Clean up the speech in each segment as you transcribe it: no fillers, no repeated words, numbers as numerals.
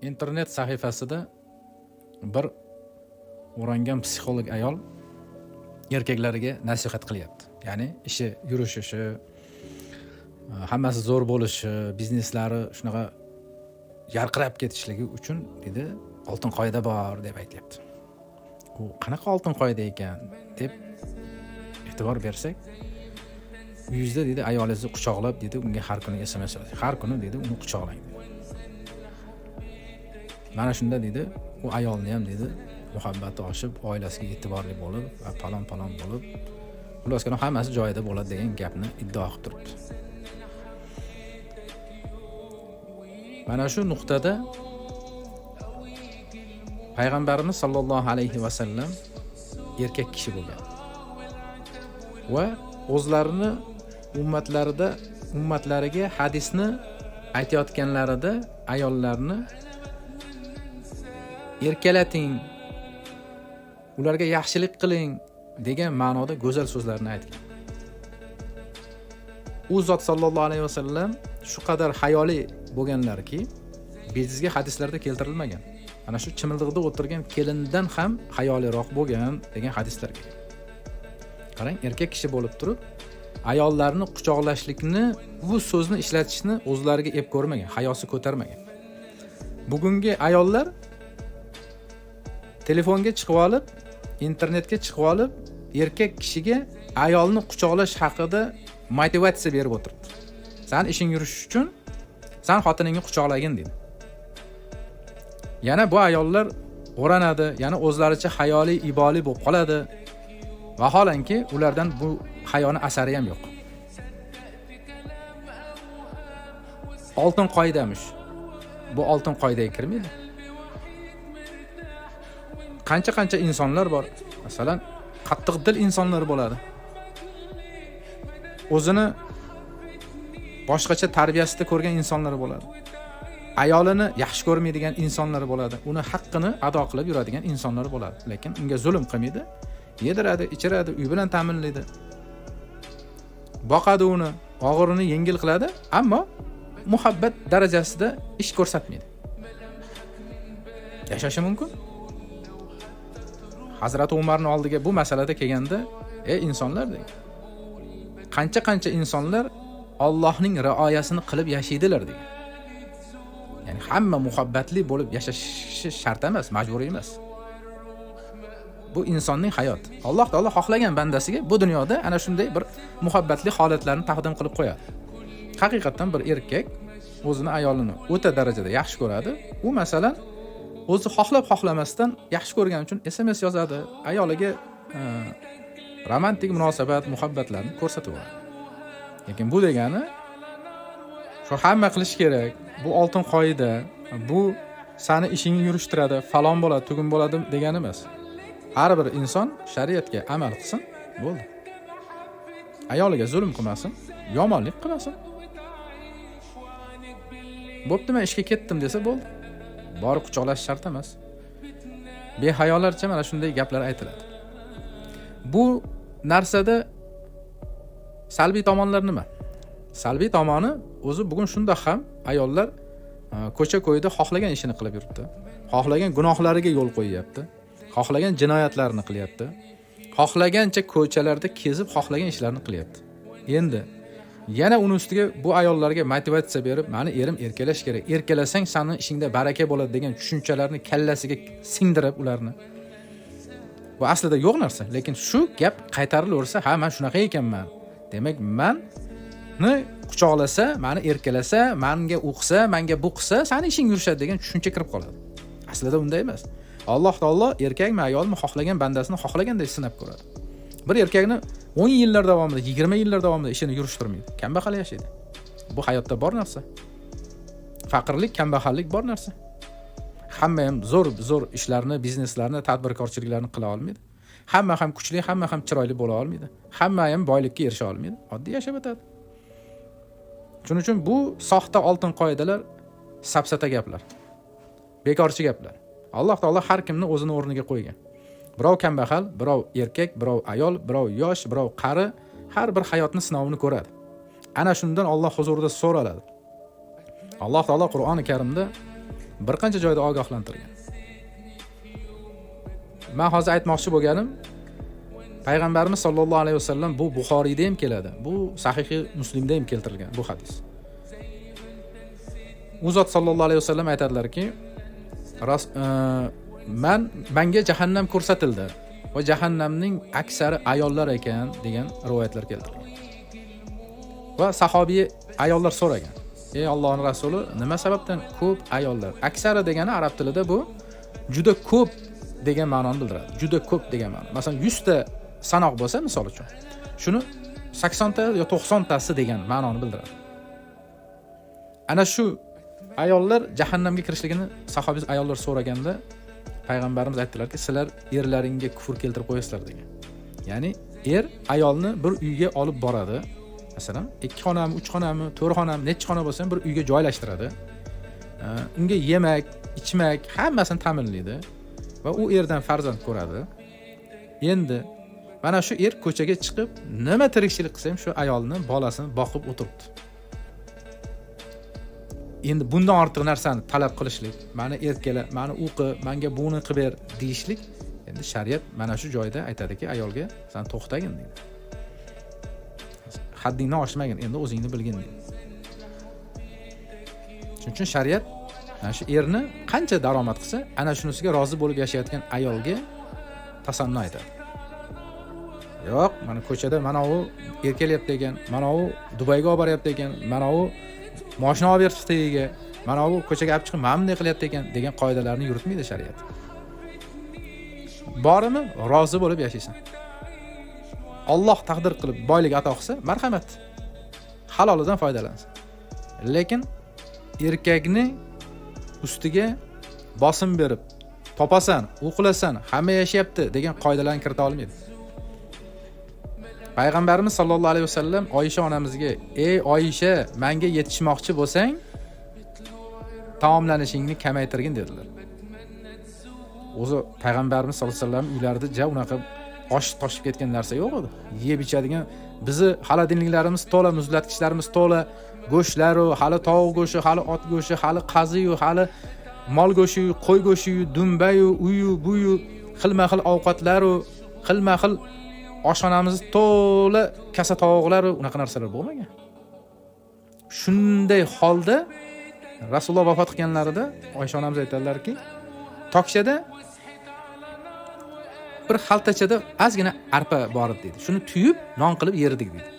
internet sahifasida bir o'rangan psixolog ayol erkaklarga nasihat qilyapti. Ya'ni ishi yurishishi, hammasi zo'r bo'lishi, bizneslari shunaqa yarqirab ketishligi uchun dedi, oltin qoida bor deb aytayapti. U qanaqa oltin qoida ekan deb e'tibor bersak, uyingizda dedi ayolingizni quchoqlab dedi, unga har kuni SMS yozing. Har kuni dedi uni quchoqlang. Mana shunda dedi, u ayolni ham dedi muhabbati oshib, oilasiga e'tiborli bo'lib, va palon bo'lib, xulosani hammasi joyida bo'ladi degan gapni iddao qilib turibdi. Mana shu nuqtada Payg'ambarimiz sollallohu alayhi va sallam erkak kishi bo'lgan. Va o'zlarini ummatlariga hadisni aytayotganlarida ayollarni erkalating, ularga yaxshilik qiling degan ma'noda go'zal so'zlarni aytgan. U zot sallallohu alayhi va sallam shu qadar hayoli bo'lganlarki, bejizga hadislarda keltirilmagan. Ana shu chimildiqda o'tirgan kelindan ham hayoliroq bo'lgan degan hadislar kelgan. Qarang, erkak kishi bo'lib turib, ayollarni quchoqlashlikni, bu so'zni ishlatishni o'zlariga ep ko'rmagan, hayosi ko'tarmagan. Bugungi ayollar telefonga chiqib olib, internetga chiqib olib, erkak kishiga ayolni quchoqlash haqida motivatsiya berib o'tiribdi. Sen ishing yurish uchun sen xotiningni quchoqlagin dedi. Yana bu ayollar o'ranadi, yana o'zlaricha hayoli, iboli bo'lib qoladi. Vaholanki ulardan bu hayoni asari ham yo'q. Oltin qoidamish. Bu oltin qoidaga kirmaydi. Qancha insonlar bor. Masalan, qattiq dil insonlar bo'ladi. O'zini boshqacha tarbiyasida ko'rgan insonlar bo'ladi. Ayolini yaxshi ko'rmaydigan insonlar bo'ladi. Uni haqqini ado qilib yuradigan insonlar bo'ladi. Lekin unga zulm qilmaydi. Yediradi, ichiradi, uy bilan ta'minlaydi. Boqadi uni, og'irini yengil qiladi, ammo muhabbat darajasida ish ko'rsatmaydi. Yashashi mumkin. Hazrat Umarning oldiga bu masalada kelganda, insonlar degan. Qancha insonlar Allohning rioyasini qilib yashaydilar degan. Ya'ni hamma muhabbatli bo'lib yashashi shart emas, majburiy emas. Bu insonning hayoti. Alloh taolo xohlagan bandasiga bu dunyoda ana shunday bir muhabbatli holatlarni taqdim qilib qo'yadi. Haqiqatan bir erkak o'zini ayolini o'ta darajada yaxshi ko'radi. U masalan o'zi xohlamasdan yaxshi ko'rgani uchun SMS yozadi, ayoliga romantik munosabat, muhabbatlarni ko'rsatib beradi. Lekin bu degani shu hamma qilish kerak. Bu oltin qoida, bu seni ishingni yurishtiradi, falon bo'ladi, tugun bo'ladi degani emas. Har bir inson shariatga amal qilsin, bo'ldi. Ayoliga zulm qilmasin, yomonlik qilmasin. Bo'pti, men ishga ketdim desa bo'ldi. Borib quchoqlash shart emas. Behayolarcha mana shunday gaplar aytiladi. Bu narsada salbiy tomonlar nima? Salbiy tomoni o'zi bugun shunda ham ayollar ko'cha-ko'yda xohlagan ishini qilib yuribdi. Xohlagan gunohlariga yo'l qo'yyapti. Xohlagan jinoyatlarni qilyapti. Xohlagancha ko'chalarda kezib xohlagan ishlarni qilyapti. Endi yana uni ustiga bu ayollarga motivatsiya berib, meni erim erkalash kerak. Erkalasang seni ishingda baraka bo'ladi degan tushunchalarni kallasiga singdirib ularni. Bu aslida yo'q narsa, lekin shu gap qaytarilaversa, ha men shunaqa ekanman. Demak, meni quchoqlasa, meni erkalasa, menga o'qisa, menga bu qilsa, seni ishing yurishadi degan tushuncha kirib qoladi. Aslida unday emas. Alloh taolo erkakmi, ayolmi xohlagan bandasini xohlaganday sinab ko'radi. Bir erkakni 10 yillar davomida, 20 yillar davomida ishini yurishtirmaydi. Kambag'al yashaydi. Bu hayotda bor narsa. Faqirlik, kambag'allik bor narsa. Hamma ham zo'r ishlarni, bizneslarni, tadbirkorchiliklarni qila olmaydi. Hamma ham kuchli, hamma ham chiroyli bo'la olmaydi. Hamma ham boylikka erisha olmaydi. Oddiy yashab o'tadi. Shuning uchun bu soxta oltin qoidalar sapsata gaplar. Bekorchi gaplar. Alloh taolo har kimni o'zini o'rniga qo'ygan. Birov kambag'al, birov erkak, birov ayol, birov yosh, birov qari, har bir hayotni sinovini ko'radi. Ana shundan Alloh huzurida so'raladi. Alloh taolo Qur'oni Karimda bir qancha joyda ogohlantirgan. Men hozir aytmoqchi bo'lganim, payg'ambarimiz sollallohu alayhi vasallam, bu Buxoriyda ham keladi. Bu Sahihi Muslimda ham keltirilgan bu hadis. U zot sollallohu alayhi vasallam aytadilarki, menga jahannam ko'rsatildi va jahannamning aksari ayollar ekan degan rivoyatlar keltirilgan. Va sahobiy ayollar so'ragan: "Ey Allohning rasuli, nima sababdan ko'p ayollar?" Aksari degani arab tilida bu juda ko'p degan ma'noni bildiradi. Juda ko'p degan ma'no. Masalan, 100 ta sanoq bo'lsa, misol uchun, shuni 80 ta yo 90 tasi degan ma'noni bildiradi. Ana shu ayollar jahannamga kirishligini sahobiy ayollar so'raganda payg'ambarimiz aytdilarki, sizlar erlaringga kufr keltirib qo'yasizlar degan. Ya'ni ayolni bir uyga olib boradi. Masalan, 2 xonami, 3 xonami, 4 xonami, necha xona bo'lsa ham bir uyga joylashtiradi. Unga yemak, ichmak hammasini ta'minlaydi va u erdan farzand ko'radi. Endi mana shu ko'chaga chiqib, nima tirikchilik qilsa ham shu ayolni, bolasini boqib o'tiribdi. Endi bundan ortiq narsani talab qilishlik, meni erkala, meni o'qi, menga buni qilib ber deyishlik, endi shariat mana shu joyda aytadiki, ayolga sen to'xtagin deydi. Haddingdan oshmagin, endi o'zingni bilgin deydi. Shuning uchun shariat mana shu erni qancha daromad qilsa, ana shunisiga rozi bo'lib yashayotgan ayolga tasanno aytadi. Yo'q, mana ko'chada mana u erkelyapti ekan, mana u Dubayga olib boryapti ekan, mana u mashina olib beribdi tagiga, mana u ko'chaga olib chiqib, mana bunday qilyapti ekan degan qoidalarni yuritmaydi shariat. Borimi rozi bo'lib yashaysan. Alloh taqdir qilib boylik ato qilsa, marhamat. Halolidan foydalansin. Lekin erkakni ustiga bosim berib, topasan, o'qilasan, hamma yashayapti degan qoidalarni kirita olmaydi. Payg'ambarimiz sollallohu alayhi vasallam Oyisha onamizga: "Ey Oyisha, menga yetishmoqchi bo'lsang, taomlanishingni kamaytirgin" dedilar. O'zi payg'ambarimiz sollallohu alayhi vasallam uylarida unaqa oshib toshib ketgan narsa yo'q edi. Yeb ichadigan bizi xolodilniklarimiz to'la, muzlatgichlarimiz to'la, go'shtlar, hali tovuq go'shti, hali ot go'shti, hali qazi, hali mol go'shti, qo'y go'shti, dumba, uyu, buyu, xilma-xil ovqatlar, xilma-xil oshxonamiz to'la kasa tovuqlar, unaqa narsalar bo'lmagan. Shunday holda Rasululloh vafot qilganlarida Oysha onamiz aytadilarki, tokchada bir xaltachada ozgina arpa bor edi dedi. Shuni tuyib, non qilib yerdik dedi.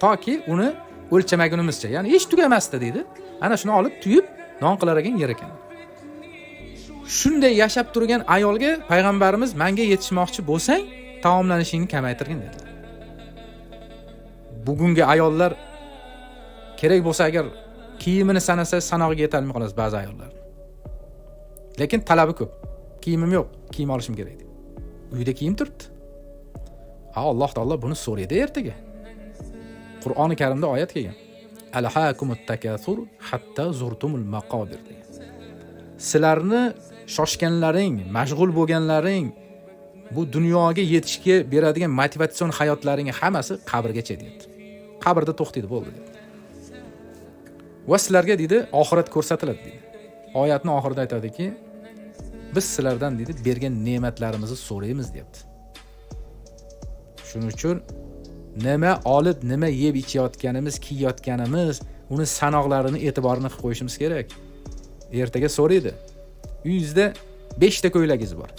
Toki uni o'lchamagunimizcha, ya'ni hech tugamasdi dedi. Ana shuni olib tuyib, non qilar ekan, yer ekan. Shunday yashab turgan ayolga payg'ambarimiz menga yetishmoqchi bo'lsang, taomlanishingni kamaytirgin dedi. Bugungi ayollar kerak bo'lsa agar kiyimini sanasa sanog'iga yetolmay qolasiz ba'zi ayollar. Lekin talabi ko'p. Kiyimim yo'q, kiyim olishim kerak dedi. Uyda kiyim turibdi. Alloh taolo buni so'raydi ertaga. Qur'oni Karimda oyat kelgan. Alhaakumut takathur hatta zurtumul maqabir degan. Sizlarni shoshganlaring, mashg'ul bo'lganlaring, bu dunyoga yetishga beradigan motivatsion hayotlaring hammasi qabrgacha deydi. Qabrda to'xtaydi bo'ldi dedi. Va sizlarga dedi, oxirat ko'rsatiladi dedi. Oyatning oxirida aytadiki, biz sizlardan dedi bergan ne'matlarimizni so'raymiz deyapti. Shuning uchun nima olib, nima yeb ichayotganimiz, kiyayotganimiz, uni sanoqlarini e'tiborini qilib qo'yishimiz kerak. Ertaga so'raydi. Uyingizda 5 ta ko'ylagingiz bor.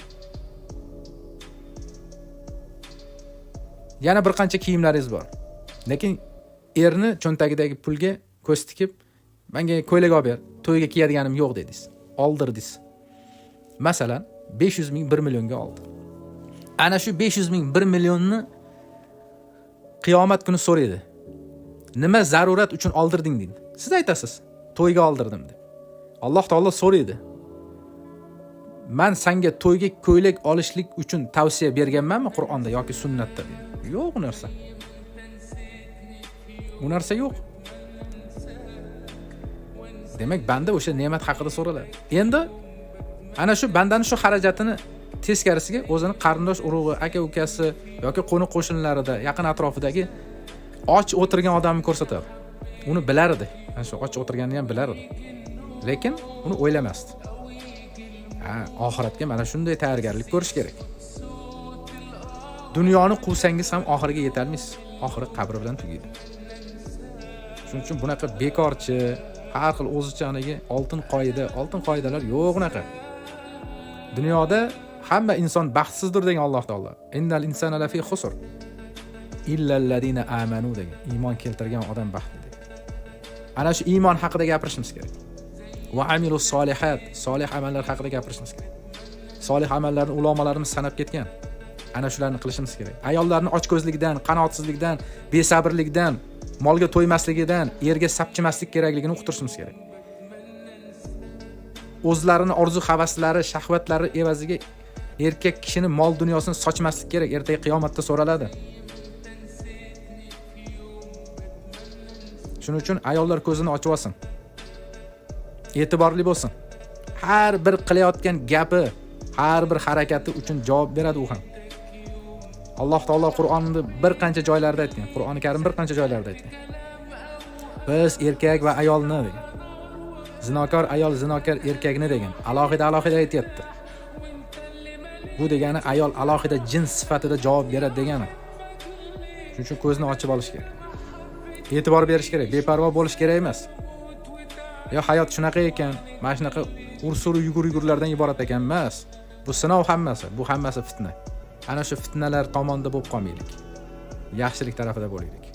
Yana bir qancha kiyimlaringiz bor. Lekin erni cho'ntagidagi pulga ko'z tikib, menga ko'ylak olib ber, to'yga kiyadiganim yo'q dedingiz. Oldirdingiz. Masalan, 500 ming 1 millionga oldi. Ana shu 500 ming 1 millionni qiyomat kuni so'raydi. Nima zarurat uchun oldirding deydi. Siz aytasiz, to'yga oldirdim deb. Alloh taolo so'raydi. Men senga to'yga ko'ylak olishlik uchun tavsiya berganmanmi Qur'onda yoki sunnatda deydi. Yo'q bu narsa. Bu narsa yo'q. Demak, banda o'sha ne'mat haqida so'raladi. Endi ana shu bandaning shu xarajatini teskarisiga o'zini qarindosh urug'i, aka ukasi yoki qo'ni qo'shnilarida, yaqin atrofidagi och o'tirgan odamni ko'rsatadi. Uni bilar edi. Ana shu och o'tirganini ham bilar edi. lekin uni o'ylamasdi. Oxiratga mana shunday tayyorgarlik ko'rish kerak. Dunyoni quvsangiz ham oxiriga yetolmaysiz. Oxiri qabr bilan tugaydi. Shuning uchun bunaqa bekorchi, har xil o'zichanigi oltin qoidalar yo'q unaqa. Dunyoda hamma inson baxtsizdir degan Alloh taolo. Innal insana lafi khusr illa allazina amanu degan. Iymon keltirgan odam baxtli degan. Ana shu iymon haqida gapirishimiz kerak. Va amilus solihat, solih amallar haqida gapirishimiz kerak. Solih amallarni ulamolarimiz sanab ketgan. Ana shularni qilishimiz kerak. Ayollarni ochko'zlikdan, qanoatsizlikdan, besabrlikdan, molga to'ymasligidan, erga sapchimaslik kerakligini uqtirishimiz kerak. O'zlarini orzu havaslari, shahvatlari evaziga erkak kishini mol dunyosini sochmaslik kerak. Ertaga qiyomatda so'raladi. Shuning uchun ayollar ko'zini ochib olsin. E'tiborli bo'lsin. Har bir qilayotgan gapi, har bir harakati uchun javob beradi u ham. Alloh taolo Qur'onda bir qancha joylarda aytgan. Qur'oni Karim bir qancha joylarda aytgan. Biz erkak va ayolni degan. Zinokor ayol, zinokor erkakni degan. Alohida aytyapti. Bu degani ayol alohida jins sifatida javob beradi degani. Shuning uchun ko'zni ochib olish kerak. E'tibor berish kerak, beparvo bo'lish kerak emas. Yo hayot shunaqa ekan, mana shunaqa ursur yugurlardan iborat ekan emas. Bu sinov hammasi, bu hammasi fitna. Ana shu fitnalar tomonda bo'lib qolmaylik. Yaxshilik tarafida bo'laylik.